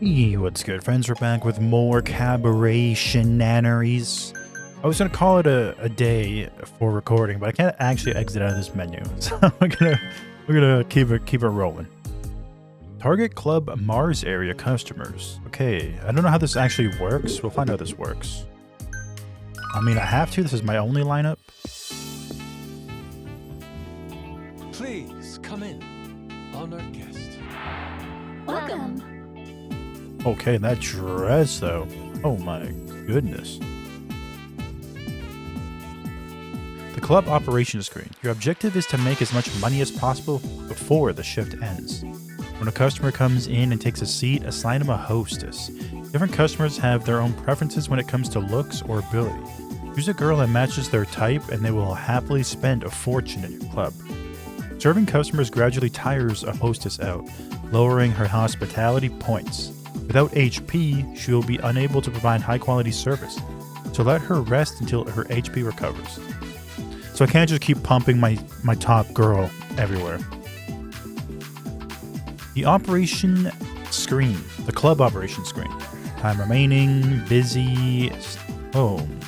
Hey, what's good, friends? We're back with more cabaret shenanigans. I was gonna call it a day for recording, but I can't actually exit out of this menu, so we're gonna keep it rolling. Target Club Mars area customers. Okay, I don't know how this actually works. We'll find out how this works. I mean, I have to. This is my only lineup. Please come in, honored guest. Welcome. Okay, that dress though. Oh my goodness. The club operations screen. Your objective is to make as much money as possible before the shift ends. When a customer comes in and takes a seat, assign them a hostess. Different customers have their own preferences when it comes to looks or ability. Choose a girl that matches their type and they will happily spend a fortune in your club. Serving customers gradually tires a hostess out, lowering her hospitality points. Without HP, she will be unable to provide high-quality service, so let her rest until her HP recovers. So I can't just keep pumping my top girl everywhere. The operation screen, the club operation screen. Time remaining, busy, home.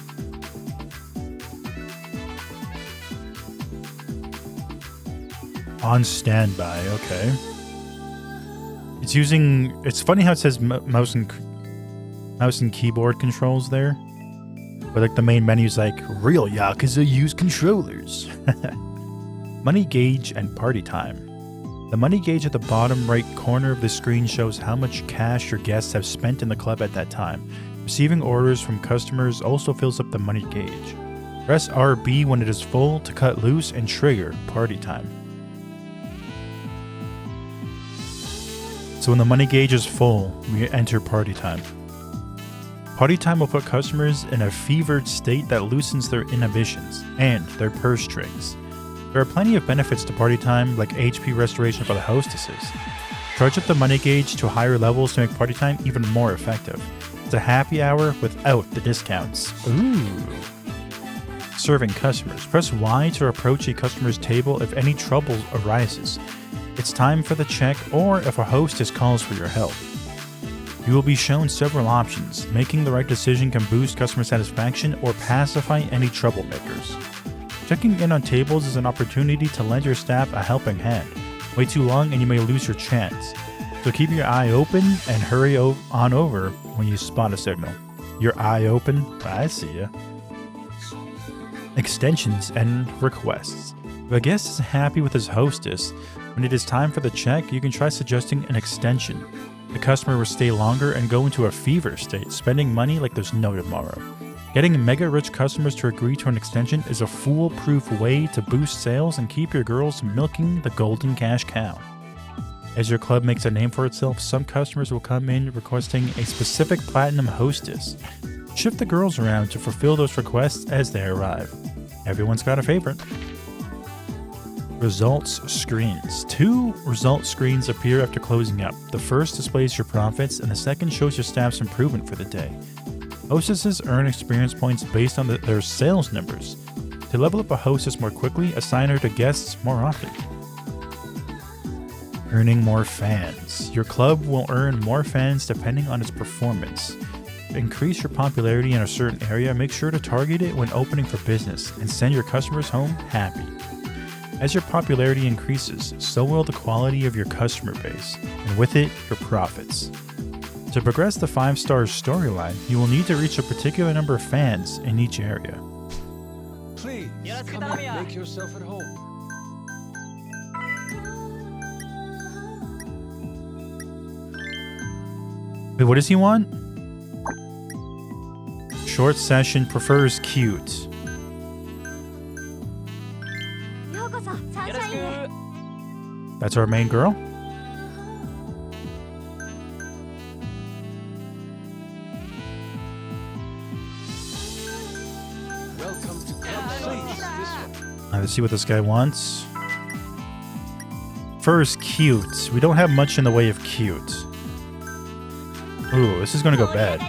On standby, okay. It's funny how it says mouse and keyboard controls there. But like the main menu's like, real Yakuza use controllers. Money gauge and party time. The money gauge at the bottom right corner of the screen shows how much cash your guests have spent in the club at that time. Receiving orders from customers also fills up the money gauge. Press RB when it is full to cut loose and trigger party time. So when the money gauge is full, we enter party time. Party time will put customers in a fevered state that loosens their inhibitions and their purse strings. There are plenty of benefits to party time, like HP restoration for the hostesses. Charge up the money gauge to higher levels to make party time even more effective. It's a happy hour without the discounts. Ooh. Serving customers. Press Y to approach a customer's table if any trouble arises. It's time for the check or if a hostess calls for your help. You will be shown several options. Making the right decision can boost customer satisfaction or pacify any troublemakers. Checking in on tables is an opportunity to lend your staff a helping hand. Wait too long and you may lose your chance. So keep your eye open and hurry on over when you spot a signal. Your eye open? I see ya. Extensions and requests. If a guest is happy with his hostess, when it is time for the check, you can try suggesting an extension. The customer will stay longer and go into a fever state, spending money like there's no tomorrow. Getting mega-rich customers to agree to an extension is a foolproof way to boost sales and keep your girls milking the golden cash cow. As your club makes a name for itself, some customers will come in requesting a specific platinum hostess. Shift the girls around to fulfill those requests as they arrive. Everyone's got a favorite. Results screens. 2 result screens appear after closing up. The first displays your profits, and the second shows your staff's improvement for the day. Hostesses earn experience points based on their sales numbers. To level up a hostess more quickly, assign her to guests more often. Earning more fans. Your club will earn more fans depending on its performance. To increase your popularity in a certain area, make sure to target it when opening for business and send your customers home happy. As your popularity increases, so will the quality of your customer base, and with it, your profits. To progress the 5-star storyline, you will need to reach a particular number of fans in each area. Please come in, make yourself at home. Wait, what does he want? Short session, prefers cute. That's our main girl? Welcome to Club. Please, this way. Let's see what this guy wants. First, cute. We don't have much in the way of cute. Ooh, this is gonna go bad.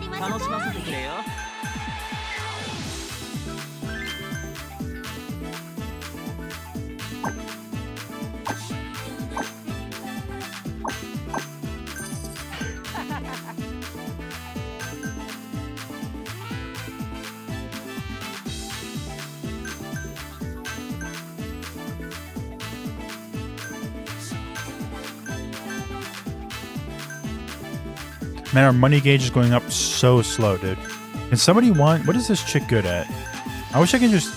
Man, our money gauge is going up so slow, dude. Can somebody want... What is this chick good at? I wish I could just...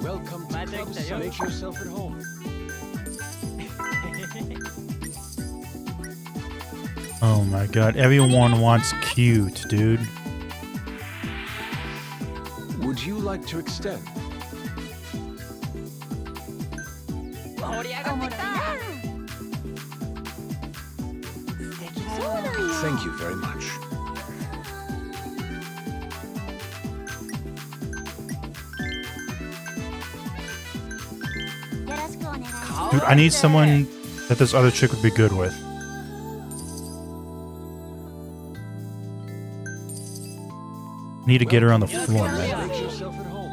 Welcome to clubs. Make yourself at home. Oh my god, everyone wants cute, dude. Would you like to extend? Thank you very much. Dude, I need someone that this other chick would be good with. Need to get her on the floor, man. Make yourself at home.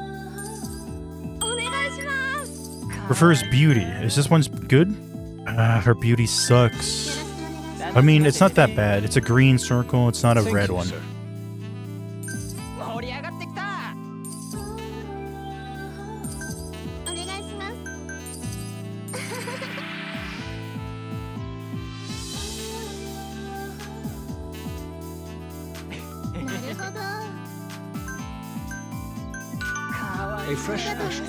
Prefers beauty. Is this one's good? Her beauty sucks. I mean, it's not that bad. It's a green circle. It's not a Thank red you, one. sir. A fresh ash.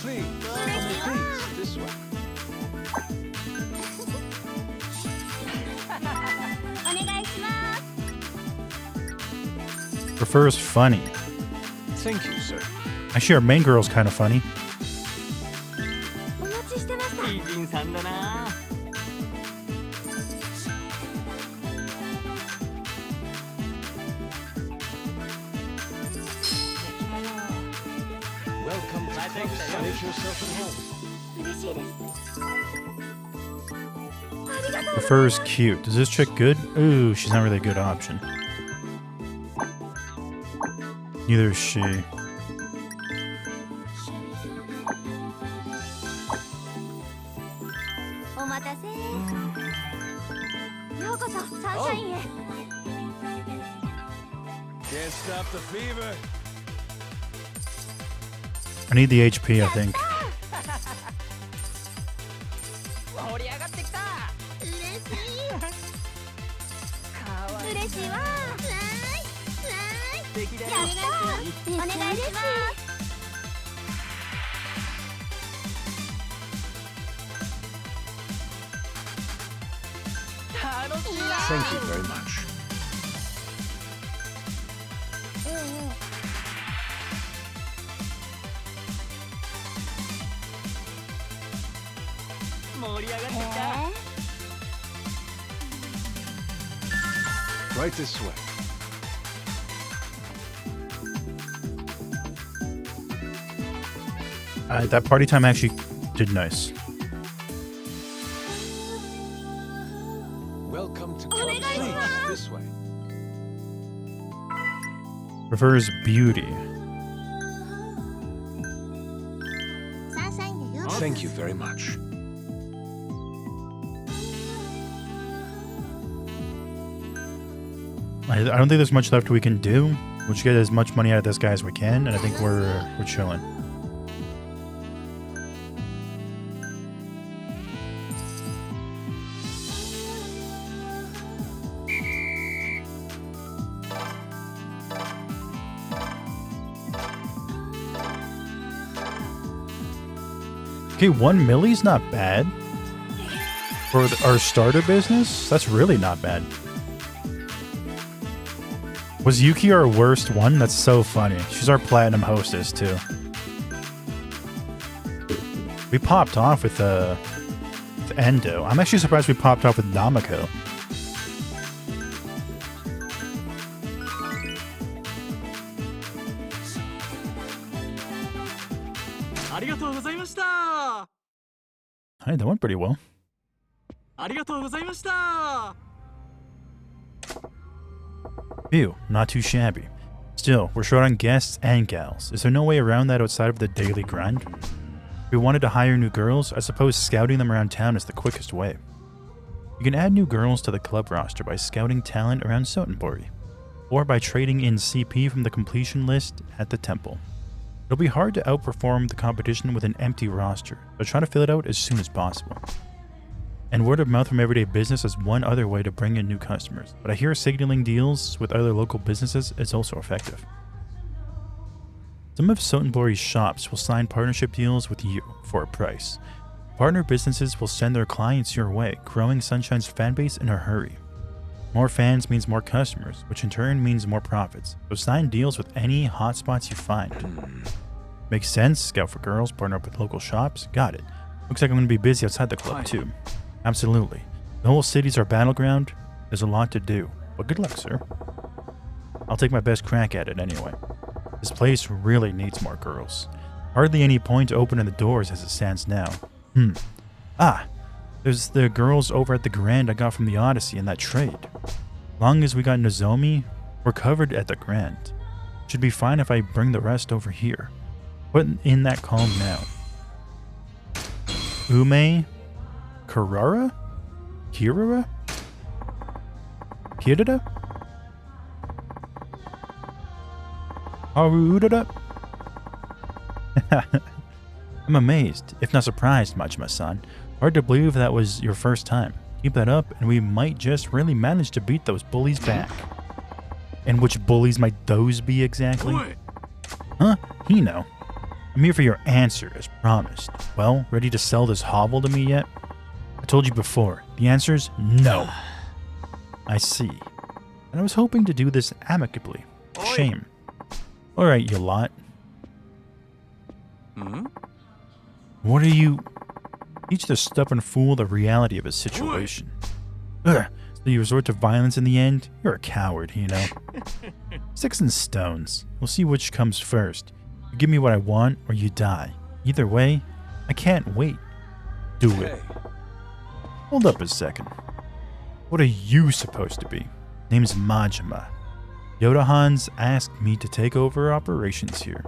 Please, please, this way. Prefers funny. Thank you, sir. Actually, our main girl's kind of funny. Welcome to clubs. Make yourself at home. Prefers cute. Is this chick good? Ooh, she's not really a good option. Neither is she. Can't stop the fever. I need the HP, I think. Thank you very much. Right this way. That party time actually did nice. Welcome to clubs. Please, this way. Prefers beauty. Thank you very much. I don't think there's much left we can do. We'll just get as much money out of this guy as we can, and I think we're chilling. Okay, 1 millie's not bad. For our starter business, that's really not bad. Was Yuki our worst one? That's so funny. She's our platinum hostess, too. We popped off with With Endo. I'm actually surprised we popped off with Namako. Hey, that went pretty well. Phew, not too shabby. Still, we're short on guests and gals. Is there no way around that outside of the daily grind? If we wanted to hire new girls, I suppose scouting them around town is the quickest way. You can add new girls to the club roster by scouting talent around Sotenbori, or by trading in CP from the completion list at the temple. It'll be hard to outperform the competition with an empty roster, so try to fill it out as soon as possible. And word of mouth from everyday business is one other way to bring in new customers, but I hear signaling deals with other local businesses is also effective. Some of Sotenbori's shops will sign partnership deals with you for a price. Partner businesses will send their clients your way, growing Sunshine's fanbase in a hurry. More fans means more customers, which in turn means more profits, so sign deals with any hotspots you find. Makes sense, scout for girls, partner up with local shops, got it. Looks like I'm going to be busy outside the club too. Absolutely. The whole city's our battleground. There's a lot to do, but good luck, sir. I'll take my best crack at it anyway. This place really needs more girls. Hardly any point to opening the doors as it stands now. There's the girls over at the Grand I got from the Odyssey in that trade. Long as we got Nozomi, we're covered at the Grand. Should be fine if I bring the rest over here. Put in that column now. Ume, Kirara? Kirura? Kirida? Harudada? I'm amazed, if not surprised, Majima-san. Hard to believe that was your first time. Keep that up, and we might just really manage to beat those bullies back. And which bullies might those be exactly? Huh? Hino. I'm here for your answer, as promised. Well, ready to sell this hovel to me yet? I told you before, the answer's no. I see. And I was hoping to do this amicably. Shame. Alright, you lot. What are you... Teach the stubborn fool the reality of his situation. Ugh, so you resort to violence in the end? You're a coward, you know. Sticks and stones. We'll see which comes first. You give me what I want, or you die. Either way, I can't wait. Do it. Hold up a second. What are you supposed to be? Name's Majima. Yoda-Han's asked me to take over operations here.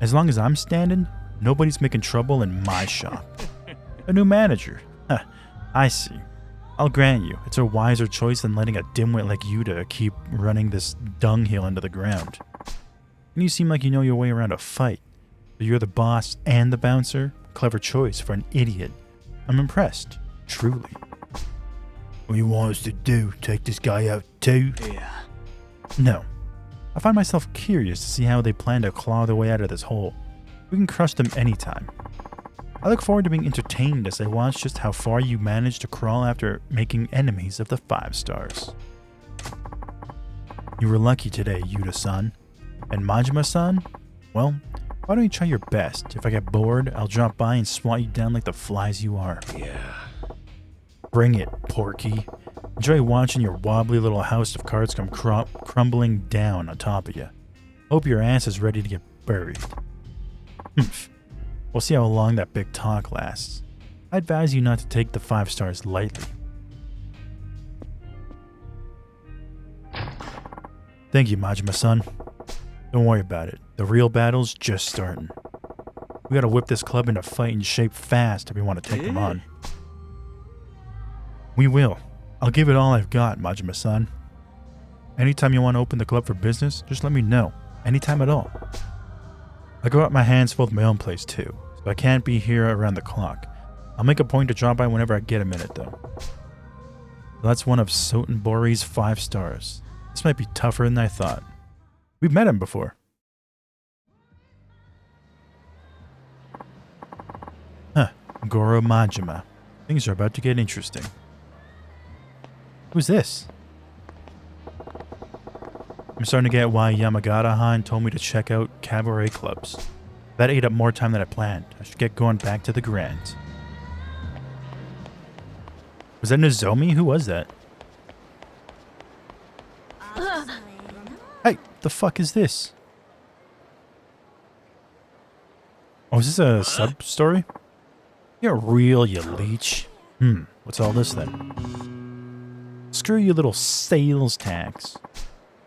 As long as I'm standing, nobody's making trouble in my shop. A new manager. Huh, I see. I'll grant you, it's a wiser choice than letting a dimwit like you to keep running this dunghill into the ground. And you seem like you know your way around a fight. So you're the boss and the bouncer? Clever choice for an idiot. I'm impressed. Truly. What do you want us to do? Take this guy out too? Yeah. No. I find myself curious to see how they plan to claw their way out of this hole. We can crush them anytime. I look forward to being entertained as I watch just how far you manage to crawl after making enemies of the 5 stars. You were lucky today, Yuta-san. And Majima-san? Well, why don't you try your best? If I get bored, I'll drop by and swat you down like the flies you are. Yeah. Bring it, Porky. Enjoy watching your wobbly little house of cards come crumbling down on top of you. Hope your ass is ready to get buried. We'll see how long that big talk lasts. I advise you not to take the 5 stars lightly. Thank you, Majima-san. Don't worry about it. The real battle's just starting. We gotta whip this club into fighting shape fast if we want to take them on. We will. I'll give it all I've got, Majima-san. Anytime you want to open the club for business, just let me know. Anytime at all. I go out my hands full with my own place too, so I can't be here around the clock. I'll make a point to drop by whenever I get a minute though. That's one of Sotenbori's 5 stars. This might be tougher than I thought. We've met him before. Huh, Goro Majima. Things are about to get interesting. Who's this? I'm starting to get why Yamagata-han told me to check out cabaret clubs. That ate up more time than I planned. I should get going back to the Grand. Was that Nozomi? Who was that? Hey, the fuck is this? Oh, is this a sub-story? You're real, you leech. What's all this then? Screw you, little sales tax.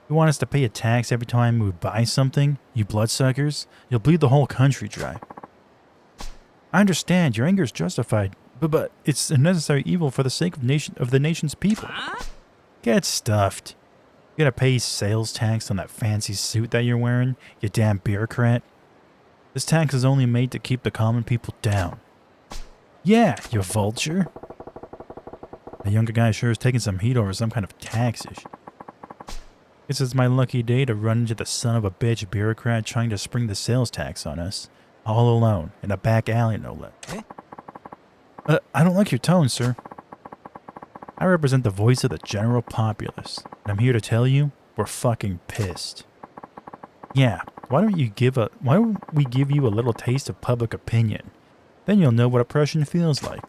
You want us to pay a tax every time we buy something, you bloodsuckers? You'll bleed the whole country dry. I understand, your anger is justified, but it's a necessary evil for the sake of the nation's people. Get stuffed. You gotta pay sales tax on that fancy suit that you're wearing, you damn bureaucrat. This tax is only made to keep the common people down. Yeah, you vulture. The younger guy sure is taking some heat over some kind of tax issue. Guess it's my lucky day to run into the son of a bitch bureaucrat trying to spring the sales tax on us. All alone, in a back alley, no less. I don't like your tone, sir. I represent the voice of the general populace, and I'm here to tell you, we're fucking pissed. Yeah, why don't we give you a little taste of public opinion? Then you'll know what oppression feels like.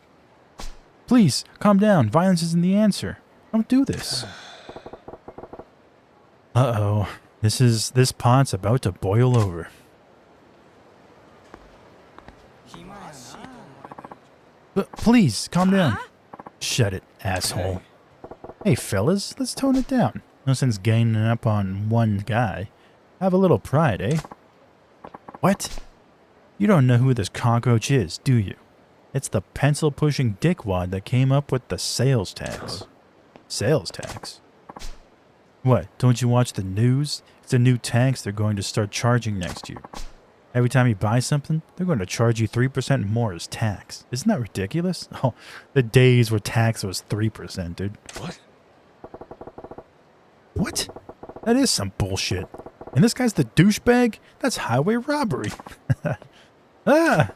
Please, calm down. Violence isn't the answer. Don't do this. Uh-oh. This pot's about to boil over. But please, calm down. Shut it, asshole. Hey, fellas, let's tone it down. No sense ganging up on one guy. Have a little pride, eh? What? You don't know who this cockroach is, do you? It's the pencil-pushing dickwad that came up with the sales tax. Sales tax? What, don't you watch the news? It's a new tax they're going to start charging next year. Every time you buy something, they're going to charge you 3% more as tax. Isn't that ridiculous? Oh, the days where tax was 3%, dude. What? What? That is some bullshit. And this guy's the douchebag? That's highway robbery. Ah!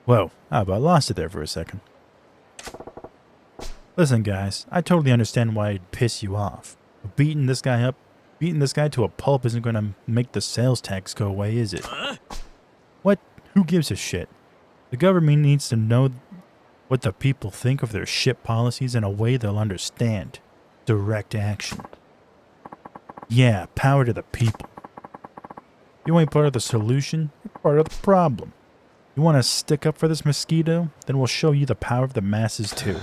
Whoa, I about lost it there for a second. Listen, guys, I totally understand why it'd piss you off. But beating this guy to a pulp isn't going to make the sales tax go away, is it? What? Who gives a shit? The government needs to know what the people think of their shit policies in a way they'll understand. Direct action. Yeah, power to the people. You ain't part of the solution, you're part of the problem. You want to stick up for this mosquito? Then we'll show you the power of the masses too.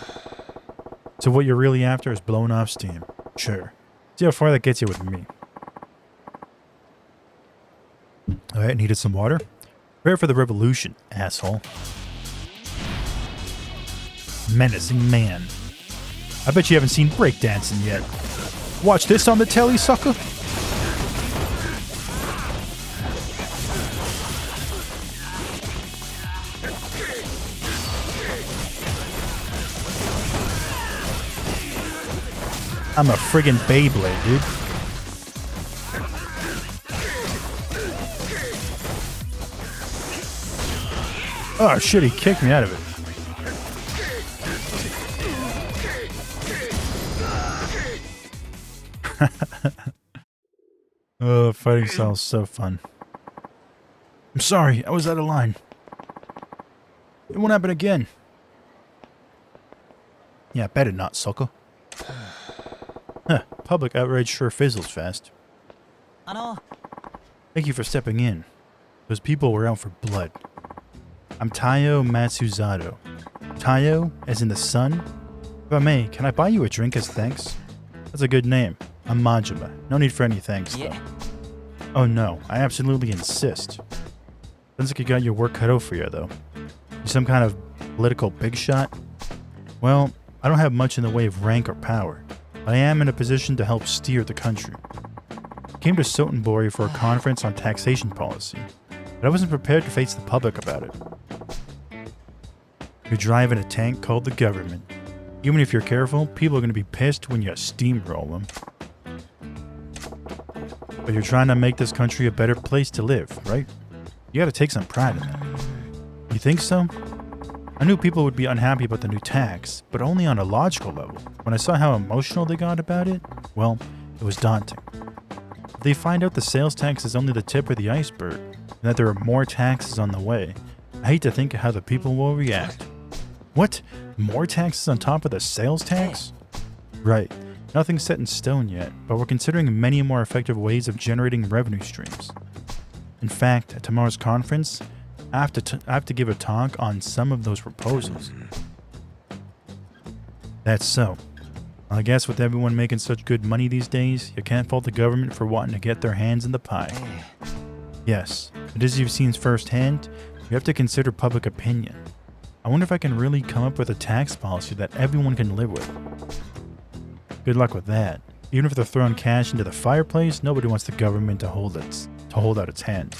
So what you're really after is blowing off steam. Sure. See how far that gets you with me. Alright, needed some water. Prepare for the revolution, asshole. Menacing man. I bet you haven't seen breakdancing yet. Watch this on the telly, sucker. I'm a friggin' Beyblade, dude. Oh shit, he kicked me out of it. Oh, fighting style is so fun. I'm sorry, I was out of line. It won't happen again. Yeah, better not, sucker. Huh, public outrage sure fizzles fast. Thank you for stepping in. Those people were out for blood. I'm Taiyo Matsuzato. Taiyo, as in the sun? If I may, can I buy you a drink as thanks? That's a good name. I'm Majima. No need for any thanks, though. Oh no, I absolutely insist. Sounds like you got your work cut out for you, though. You some kind of political big shot? Well, I don't have much in the way of rank or power. I am in a position to help steer the country. I came to Sotenbori for a conference on taxation policy, but I wasn't prepared to face the public about it. You're driving a tank called the government. Even if you're careful, people are going to be pissed when you steamroll them. But you're trying to make this country a better place to live, right? You gotta take some pride in that. You think so? I knew people would be unhappy about the new tax, but only on a logical level. When I saw how emotional they got about it, well, it was daunting. If they find out the sales tax is only the tip of the iceberg, and that there are more taxes on the way, I hate to think of how the people will react. What? More taxes on top of the sales tax? Right. Nothing's set in stone yet, but we're considering many more effective ways of generating revenue streams. In fact, at tomorrow's conference, I have to give a talk on some of those proposals. That's so. I guess with everyone making such good money these days, you can't fault the government for wanting to get their hands in the pie. Yes, but as you've seen firsthand, you have to consider public opinion. I wonder if I can really come up with a tax policy that everyone can live with. Good luck with that. Even if they're throwing cash into the fireplace, nobody wants the government to hold out its hand.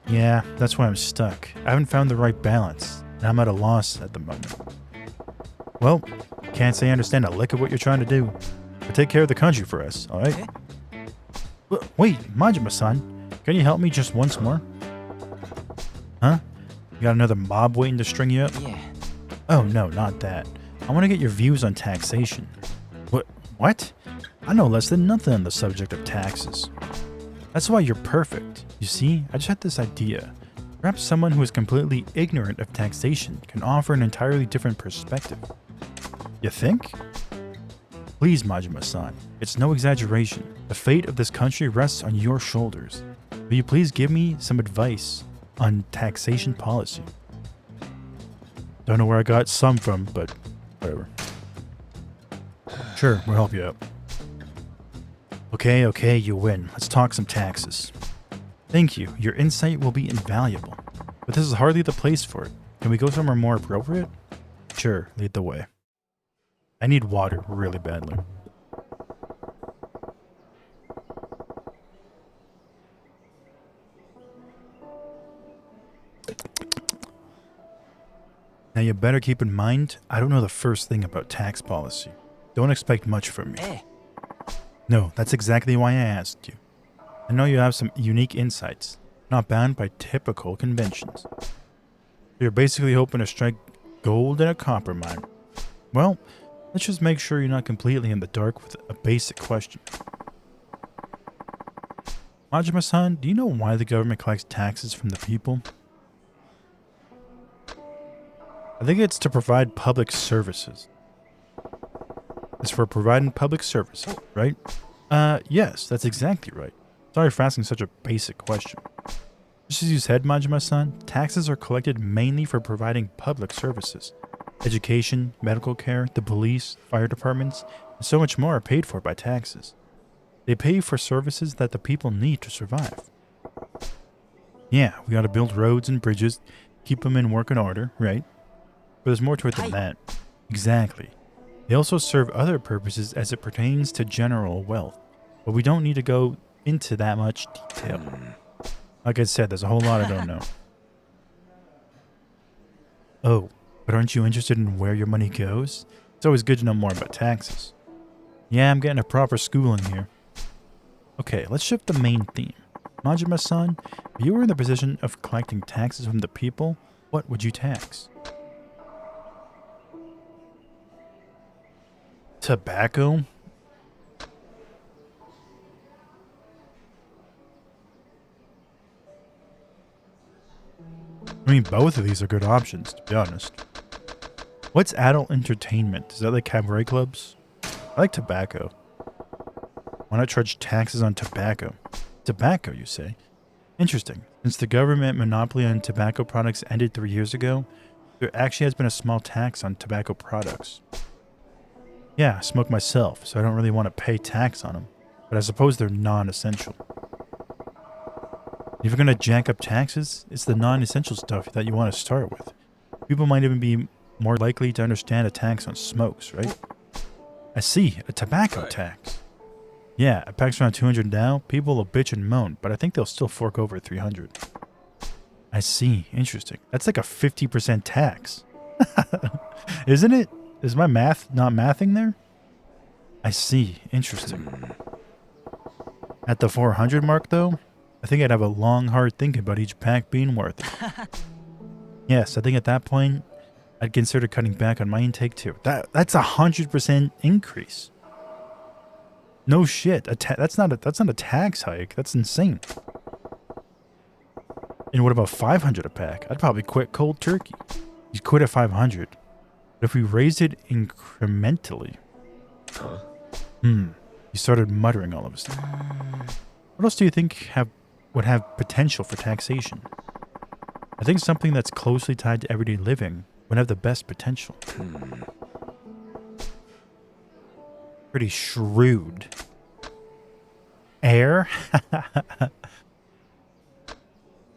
Yeah, that's why I'm stuck. I haven't found the right balance, and I'm at a loss at the moment. Well, can't say I understand a lick of what you're trying to do, but take care of the country for us, alright? Wait, Majima-san, can you help me just once more? Huh? You got another mob waiting to string you up? Yeah. Oh no, not that. I want to get your views on taxation. What? I know less than nothing on the subject of taxes. That's why you're perfect. You see, I just had this idea. Perhaps someone who is completely ignorant of taxation can offer an entirely different perspective. You think? Please, Majima-san, it's no exaggeration. The fate of this country rests on your shoulders. Will you please give me some advice on taxation policy? Don't know where I got some from, but whatever. Sure, we'll help you out. Okay, you win. Let's talk some taxes. Thank you. Your insight will be invaluable. But this is hardly the place for it. Can we go somewhere more appropriate? Sure, lead the way. I need water really badly. Now you better keep in mind, I don't know the first thing about tax policy. Don't expect much from me. No, that's exactly why I asked you. I know you have some unique insights, not bound by typical conventions. You're basically hoping to strike gold in a copper mine. Well, let's just make sure you're not completely in the dark with a basic question. Majima-san, do you know why the government collects taxes from the people? I think it's to provide public services. It's for providing public services, right? Yes, that's exactly right. Sorry for asking such a basic question. Just as you said, Majima-san, taxes are collected mainly for providing public services. Education, medical care, the police, fire departments, and so much more are paid for by taxes. They pay for services that the people need to survive. Yeah, we gotta build roads and bridges, keep them in working order, right? But there's more to it than that. Exactly. They also serve other purposes as it pertains to general wealth, but we don't need to go into that much detail. Like I said, there's a whole lot I don't know. Oh, but aren't you interested in where your money goes? It's always good to know more about taxes. Yeah, I'm getting a proper schooling here. Okay, let's shift the main theme. Majima-san, if you were in the position of collecting taxes from the people, what would you tax? Tobacco? I mean, both of these are good options, to be honest. What's adult entertainment? Is that like cabaret clubs? I like tobacco. Why not charge taxes on tobacco? Tobacco, you say? Interesting. Since the government monopoly on tobacco products ended 3 years ago, there actually has been a small tax on tobacco products. Yeah, I smoke myself, so I don't really want to pay tax on them, but I suppose they're non-essential. If you're going to jack up taxes, it's the non-essential stuff that you want to start with. People might even be more likely to understand a tax on smokes, right? I see, a tobacco tax. Yeah, it packs around 200 now. People will bitch and moan, but I think they'll still fork over 300. I see, interesting. That's like a 50% tax. Isn't it? Is my math not mathing there? I see. Interesting. At the 400 mark, though, I think I'd have a long, hard think about each pack being worth it. Yes, I think at that point, I'd consider cutting back on my intake too. That's 100% increase. No shit. That's not a tax hike. That's insane. And what about 500 a pack? I'd probably quit cold turkey. You quit at 500. But if we raised it incrementally... Huh? He started muttering all of a sudden. What else do you think would have potential for taxation? I think something that's closely tied to everyday living would have the best potential. Pretty shrewd. Air?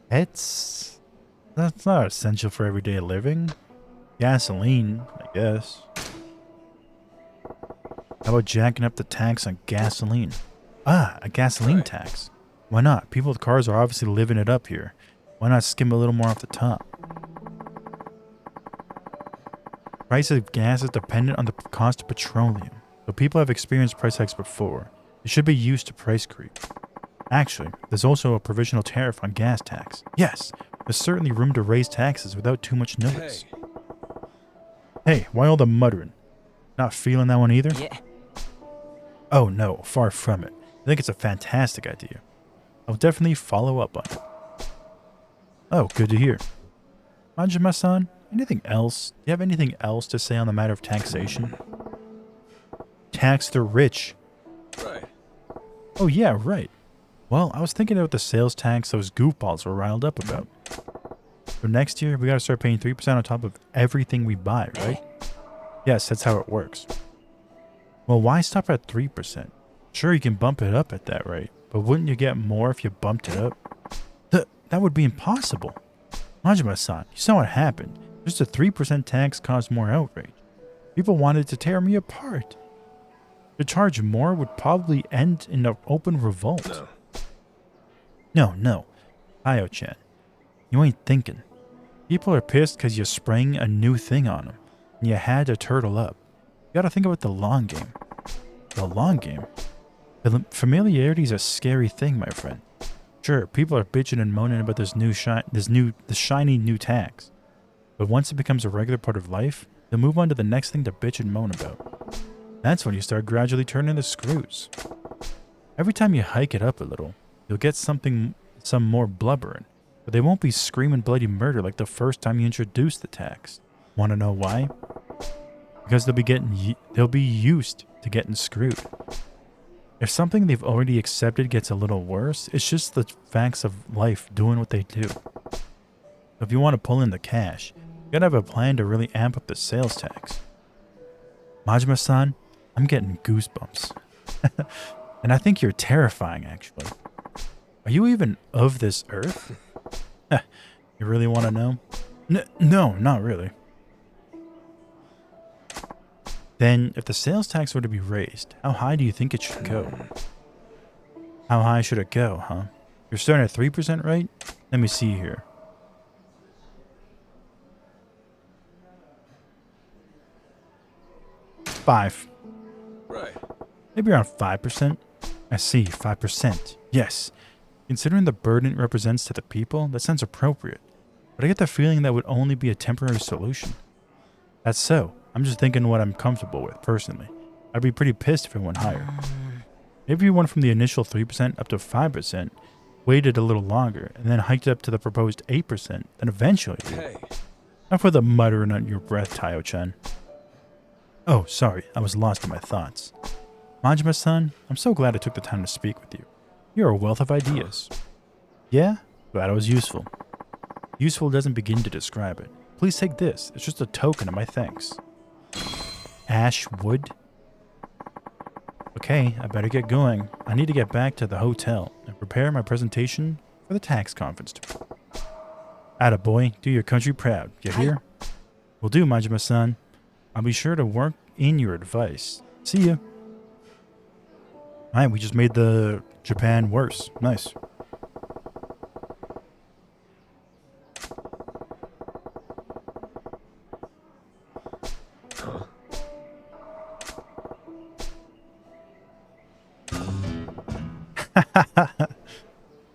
That's not essential for everyday living. Gasoline, I guess. How about jacking up the tax on gasoline? Ah, a gasoline tax. Why not? People with cars are obviously living it up here. Why not skim a little more off the top? Price of gas is dependent on the cost of petroleum, so people have experienced price hikes before. It should be used to price creep. Actually, there's also a provisional tariff on gas tax. Yes, there's certainly room to raise taxes without too much notice. Hey, why all the muttering? Not feeling that one either? Yeah. Oh no, far from it. I think it's a fantastic idea. I'll definitely follow up on it. Oh, good to hear. Majima-san, anything else? Do you have anything else to say on the matter of taxation? Tax the rich. Right. Oh yeah, right. Well, I was thinking about the sales tax those goofballs were riled up about. So next year, we gotta start paying 3% on top of everything we buy, right? Yes, that's how it works. Well, why stop at 3%? Sure, you can bump it up at that rate, but wouldn't you get more if you bumped it up? That would be impossible. Majima-san, you saw what happened. Just a 3% tax caused more outrage. People wanted to tear me apart. To charge more would probably end in an open revolt. No. Tayo-chan, you ain't thinking. People are pissed because you're spraying a new thing on them, and you had to turtle up. You gotta think about the long game. The long game? Familiarity is a scary thing, my friend. Sure, people are bitching and moaning about this shiny new tax. But once it becomes a regular part of life, they'll move on to the next thing to bitch and moan about. That's when you start gradually turning the screws. Every time you hike it up a little, you'll get some more blubbering, but they won't be screaming bloody murder like the first time you introduce the tax. Want to know why? Because they'll be used to getting screwed. If something they've already accepted gets a little worse, it's just the facts of life doing what they do. If you want to pull in the cash, you gotta have a plan to really amp up the sales tax. Majima-san, I'm getting goosebumps. And I think you're terrifying, actually. Are you even of this earth? You really want to know? No, not really. Then, if the sales tax were to be raised, how high do you think it should go? How high should it go, huh? You're starting at 3%, right? Let me see here. Five. Right. Maybe around 5%. I see, 5%. Yes. Considering the burden it represents to the people, that sounds appropriate. But I get the feeling that would only be a temporary solution. That's so. I'm just thinking what I'm comfortable with, personally. I'd be pretty pissed if it went higher. Maybe you went from the initial 3% up to 5%, waited a little longer, and then hiked up to the proposed 8%, then eventually... Hey. Enough with the muttering on your breath, Tayo-chan. Oh, sorry, I was lost in my thoughts. Majima-san, I'm so glad I took the time to speak with you. You're a wealth of ideas. Yeah? Glad I was useful. Useful doesn't begin to describe it. Please take this. It's just a token of my thanks. Ash wood? Okay, I better get going. I need to get back to the hotel and prepare my presentation for the tax conference tomorrow. Attaboy, do your country proud. You hear? Will do, Majima-san. I'll be sure to work in your advice. See ya. Alright, we just made the Japan worse. Nice.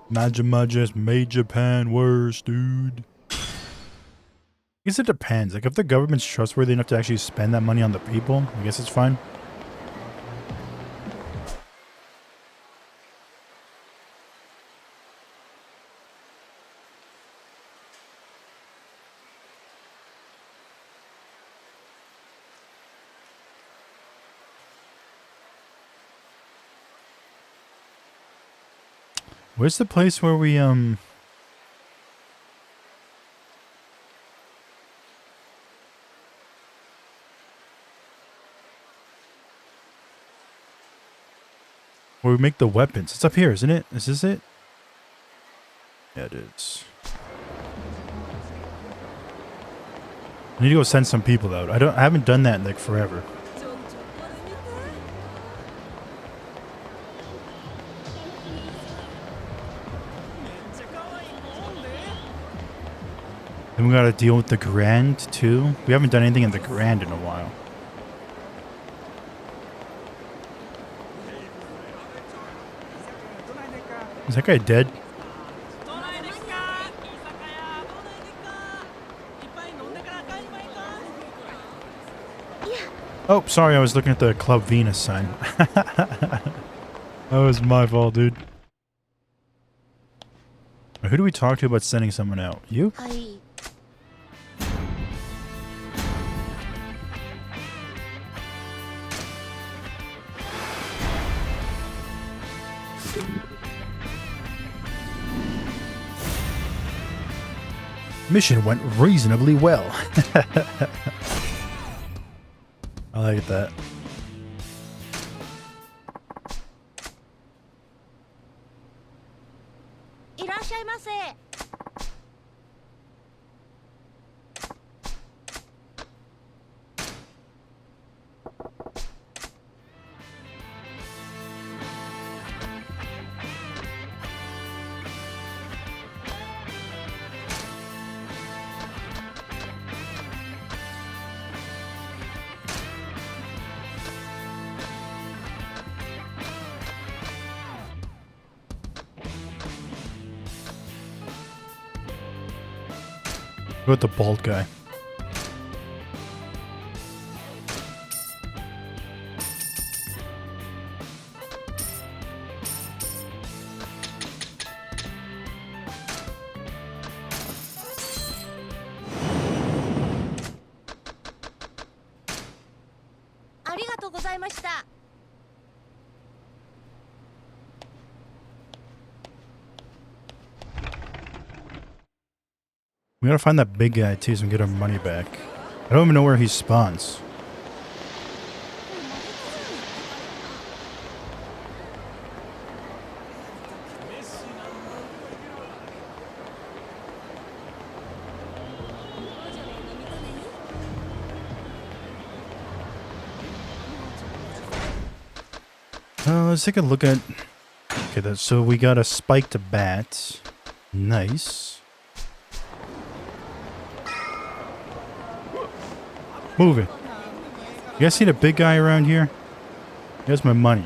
Majima just made Japan worse, dude. I guess it depends. Like, if the government's trustworthy enough to actually spend that money on the people, I guess it's fine. Where's the place where we make the weapons? It's up here, isn't it? Is this it? Yeah, it is. I need to go send some people out. I haven't done that in like forever. Then we gotta deal with the Grand too. We haven't done anything in the Grand in a while. Is that guy dead? Oh, sorry, I was looking at the Club Venus sign. That was my fault, dude. Who do we talk to about sending someone out? You? Mission went reasonably well. I like that. Go with the bald guy. We gotta find that big guy too so we can get our money back. I don't even know where he spawns. Let's take a look at... Okay, so we got a spiked bat. Nice. Move it. You guys see the big guy around here? Here's my money.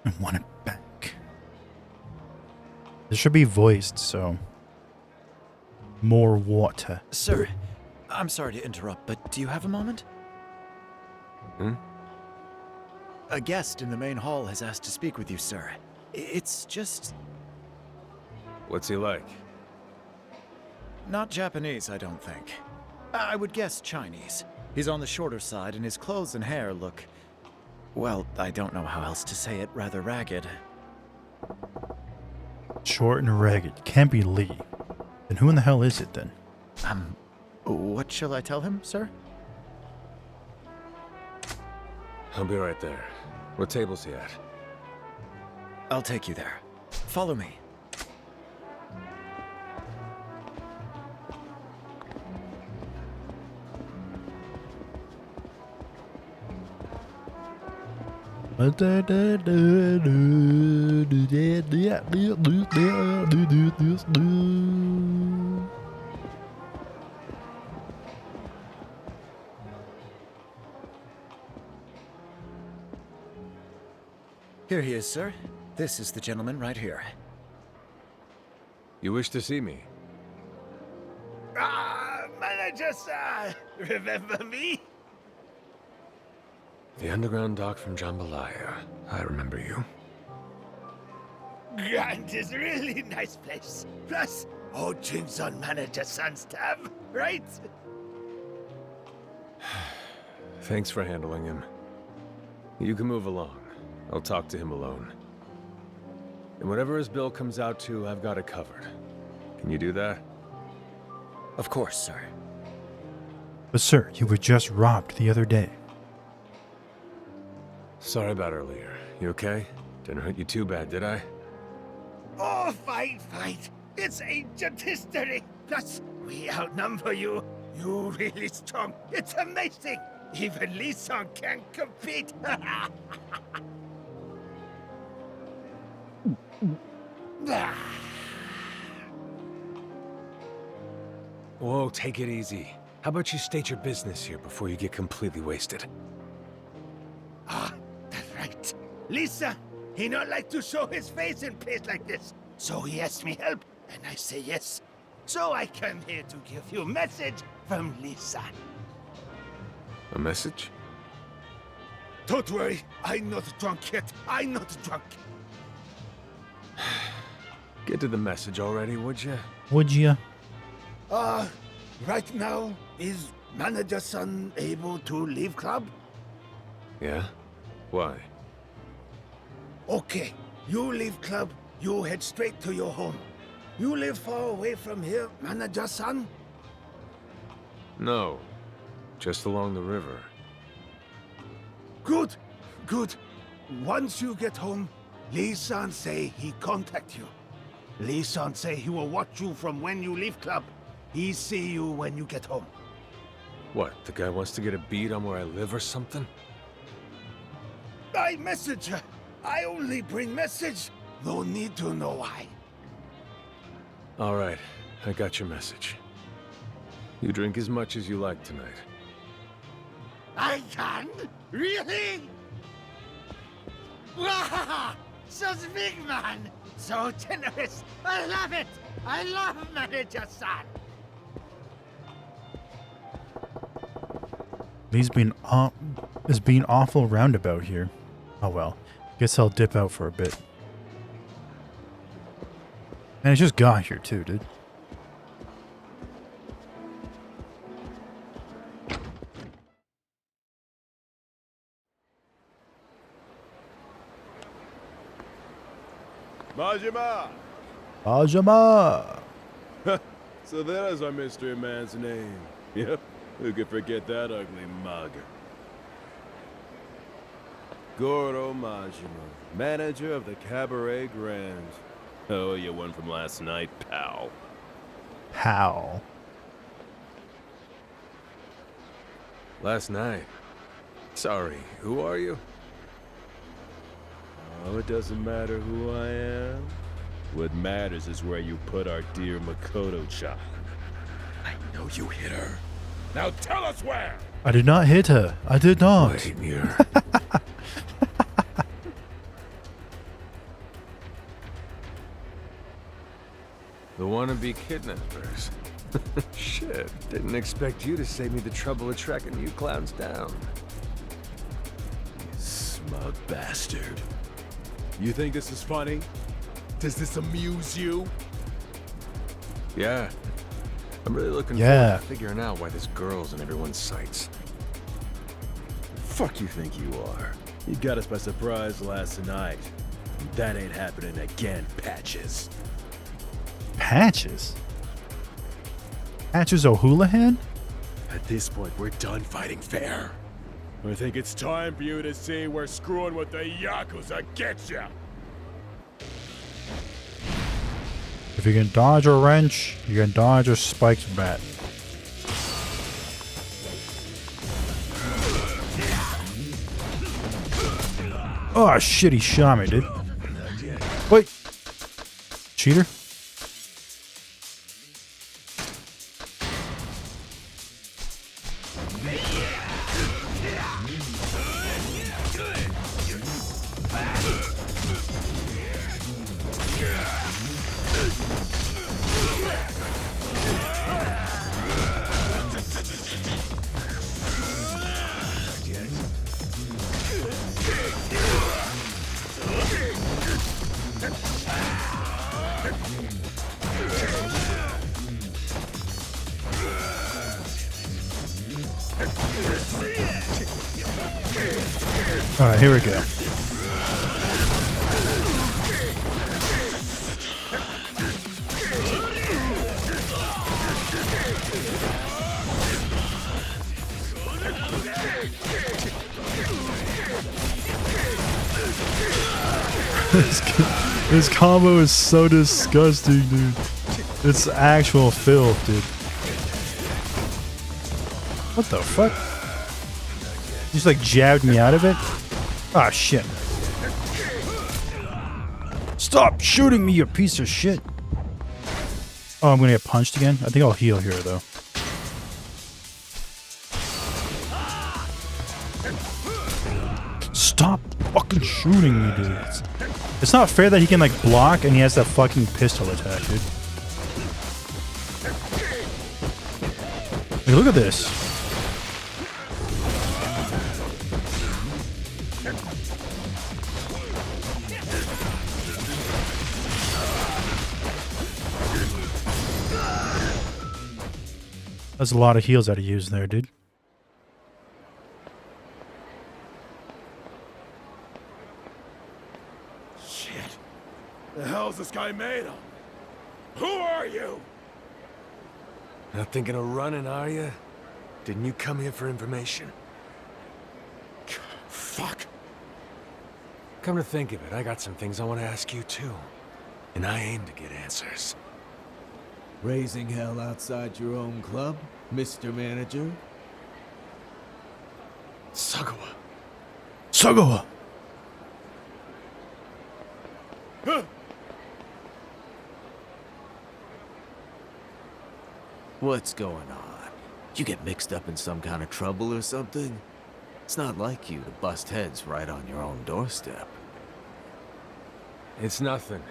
I want it back. This should be voiced, so... More water. Sir, I'm sorry to interrupt, but do you have a moment? Hmm? A guest in the main hall has asked to speak with you, sir. It's just... What's he like? Not Japanese, I don't think. I would guess Chinese. He's on the shorter side, and his clothes and hair look... Well, I don't know how else to say it, rather ragged. Short and ragged. Can't be Lee. Then who in the hell is it then? What shall I tell him, sir? I'll be right there. What table's he at? I'll take you there. Follow me. Here he is, sir. This is the gentleman right here. You wish to see me? Manager, sir! Remember me? The underground dock from Jambalaya. I remember you. Grand is a really nice place. Plus, Ho-Chin's on Manager San's tab, right? Thanks for handling him. You can move along. I'll talk to him alone. And whatever his bill comes out to, I've got it covered. Can you do that? Of course, sir. But sir, you were just robbed the other day. Sorry about earlier. You okay? Didn't hurt you too bad, did I? Oh, fight. It's ancient history. Plus, we outnumber you. You're really strong. It's amazing. Even Lee Sung can compete. Whoa, take it easy. How about you state your business here before you get completely wasted? Ah, that's right. Lisa, he not like to show his face in place like this. So he asked me help, and I say yes. So I come here to give you a message from Lisa. A message? Don't worry, I'm not drunk yet. I'm not drunk. Get to the message already, would you? Would ya? Right now, is manager-son able to leave club? Yeah? Why? Okay, you leave club, you head straight to your home. You live far away from here, manager-son? No. Just along the river. Good. Once you get home, Lee-san say he contact you. Lee-san say he will watch you from when you leave club. He see you when you get home. What, the guy wants to get a beat on where I live or something? I message her. I only bring message. No need to know why. All right, I got your message. You drink as much as you like tonight. I can? Really? Wow! So big man! So generous! I love it! I love manager-san! He's being awful roundabout here. Oh well. Guess I'll dip out for a bit. And it just got here too, dude. Majima! Majima! So that is our mystery man's name. Yep, who could forget that ugly mug? Goro Majima, manager of the Cabaret Grand. Oh, you one from last night, pal. How? Last night. Sorry, who are you? Oh, it doesn't matter who I am. What matters is where you put our dear Makoto-chan. I know you hit her. Now tell us where! I did not hit her. I did not. Wait here. The wannabe kidnappers. Shit, didn't expect you to save me the trouble of tracking you clowns down. You smug bastard. You think this is funny? Does this amuse you? Yeah. I'm really looking Yeah. forward to figuring out why this girl's in everyone's sights. Fuck you think you are? You got us by surprise last night. That ain't happening again, Patches. Patches? Patches O'Houlihan? At this point, we're done fighting fair. I think it's time for you to see where screwing with the Yakuza gets you. If you can dodge a wrench, you can dodge a spiked bat. Oh shit, he shot me, dude. Wait. Cheater? Alright, here we go. This combo is so disgusting, dude. It's actual filth, dude. What the fuck? You just like jabbed me out of it? Ah, shit. Stop shooting me, you piece of shit. Oh, I'm gonna get punched again? I think I'll heal here, though. Stop fucking shooting me, dude. It's not fair that he can, like, block and he has that fucking pistol attack, dude. Hey, look at this. That's a lot of heals that he used there, dude. Shit. The hell's this guy made of? Who are you? Not thinking of running, are you? Didn't you come here for information? Fuck. Come to think of it, I got some things I want to ask you too. And I aim to get answers. Raising hell outside your own club, Mr. Manager? Sagawa. Sagawa! What's going on? You get mixed up in some kind of trouble or something? It's not like you to bust heads right on your own doorstep. It's nothing.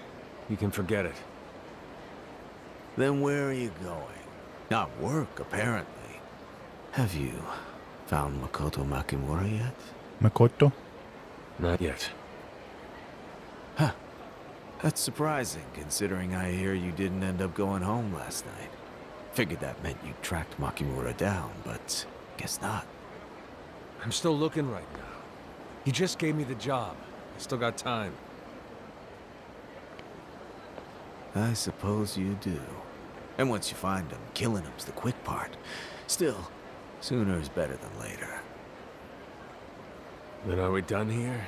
You can forget it. Then where are you going? Not work, apparently. Have you found Makoto Makimura yet? Makoto? Not yet. Huh. That's surprising, considering I hear you didn't end up going home last night. Figured that meant you tracked Makimura down, but guess not. I'm still looking right now. He just gave me the job. I still got time. I suppose you do. And once you find him, killing him's the quick part. Still, sooner is better than later. Then are we done here?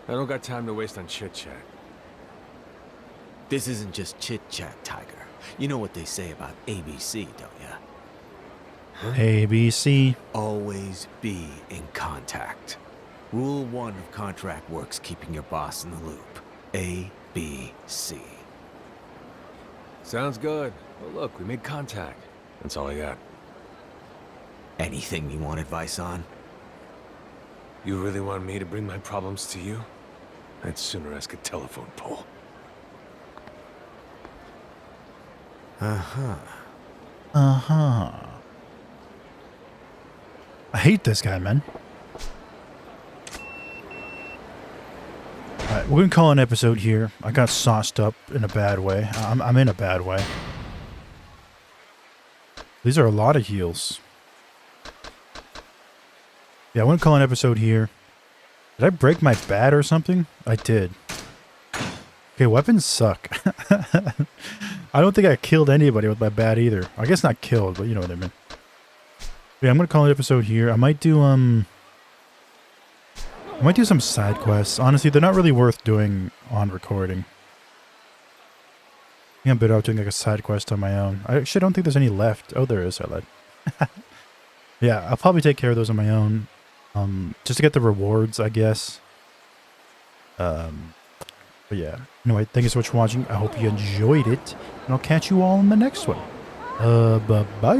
I don't got time to waste on chit-chat. This isn't just chit-chat, Tiger. You know what they say about ABC, don't ya? Huh? ABC. Always be in contact. Rule 1 of contract work's keeping your boss in the loop. ABC. Sounds good. Well, look, we made contact. That's all I got. Anything you want advice on? You really want me to bring my problems to you? I'd sooner ask a telephone pole. Uh-huh. Uh-huh. I hate this guy, man. Alright, we're gonna call an episode here. I got sauced up in a bad way. I'm in a bad way. These are a lot of heals. Yeah, I want to call an episode here. Did I break my bat or something? I did. Okay, weapons suck. I don't think I killed anybody with my bat either. I guess not killed, but you know what I mean. Yeah, I'm gonna call an episode here. I might do some side quests. Honestly, they're not really worth doing on recording. I think I'm better off doing like a side quest on my own. I actually don't think there's any left. Oh, there is. I lied. Yeah, I'll probably take care of those on my own. Just to get the rewards, I guess. But yeah. Anyway, thank you so much for watching. I hope you enjoyed it. And I'll catch you all in the next one. Bye-bye.